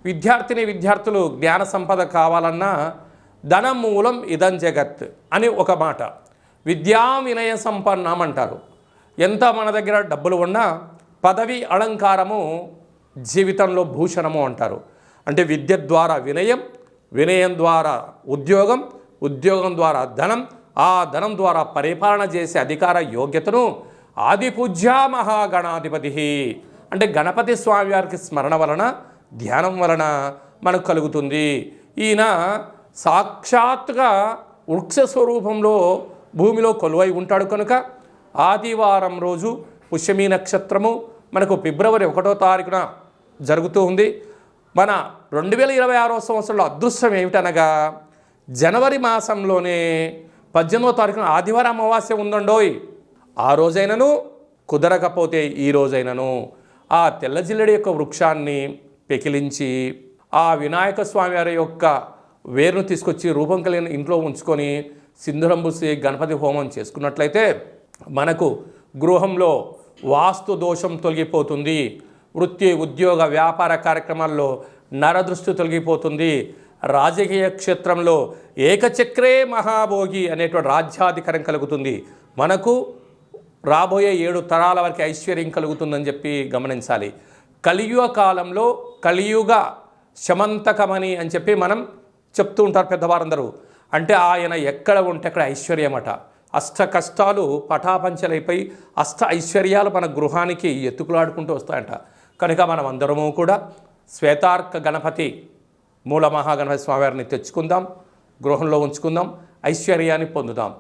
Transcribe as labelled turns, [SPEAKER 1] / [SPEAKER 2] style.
[SPEAKER 1] విద్యార్థులు జ్ఞాన సంపద కావాలన్నా ధనం మూలం ఇదం జగత్ అని ఒక మాట. విద్యా వినయ సంపన్నం అంటారు. ఎంత మన దగ్గర డబ్బులు ఉన్నా పదవి అలంకారము జీవితంలో భూషణము అంటారు. అంటే విద్య ద్వారా వినయం, వినయం ద్వారా ఉద్యోగం, ఉద్యోగం ద్వారా ధనం, ఆ ధనం ద్వారా పరిపాలన చేసే అధికార యోగ్యతను ఆదిపూజ్య మహాగణాధిపతి అంటే గణపతి స్వామి వారికి స్మరణ వలన, ధ్యానం వలన మనకు కలుగుతుంది. ఈయన సాక్షాత్తుగా వృక్ష స్వరూపంలో భూమిలో కొలువై ఉంటాడు కనుక ఆదివారం రోజు పుష్యమి నక్షత్రము మనకు ఫిబ్రవరి 1వ తారీఖున జరుగుతూ ఉంది. మన 2026వ సంవత్సరంలో అదృష్టం ఏమిటనగా జనవరి మాసంలోనే 18వ తారీఖున ఆదివారం అమావాస్య ఉందండోయ్. ఆ రోజైనను కుదరకపోతే ఈ రోజైనను ఆ తెల్ల జిల్లెడి యొక్క వృక్షాన్ని పెకిలించి ఆ వినాయక స్వామి వారి యొక్క వేరును తీసుకొచ్చి రూపం కలిగిన ఇంట్లో ఉంచుకొని సింధూరం పూసి గణపతి హోమం చేసుకున్నట్లయితే మనకు గృహంలో వాస్తు దోషం తొలగిపోతుంది. వృత్తి, ఉద్యోగ, వ్యాపార కార్యక్రమాల్లో నరదృష్టి తొలగిపోతుంది. రాజకీయ క్షేత్రంలో ఏకచక్రే మహాభోగి అనేటువంటి రాజ్యాధికారం కలుగుతుంది. మనకు రాబోయే 7 తరాల వరకు ఐశ్వర్యం కలుగుతుందని చెప్పి గమనించాలి. కలియుగ కాలంలో కలియుగ శమంతకమని అని చెప్పి మనం చెప్తూ ఉంటారు పెద్దవారందరూ. అంటే ఆయన ఎక్కడ ఉంటే అక్కడ ఐశ్వర్యమట. అష్ట కష్టాలు పటాపంచలైపోయి అష్ట ఐశ్వర్యాలు మన గృహానికి ఎత్తుకులాడుకుంటూ వస్తాయంట. కనుక మనం అందరము కూడా శ్వేతార్క గణపతి మూల మహాగణపతి స్వామివారిని తెచ్చుకుందాం, గృహంలో ఉంచుకుందాం, ఐశ్వర్యాన్ని పొందుదాం.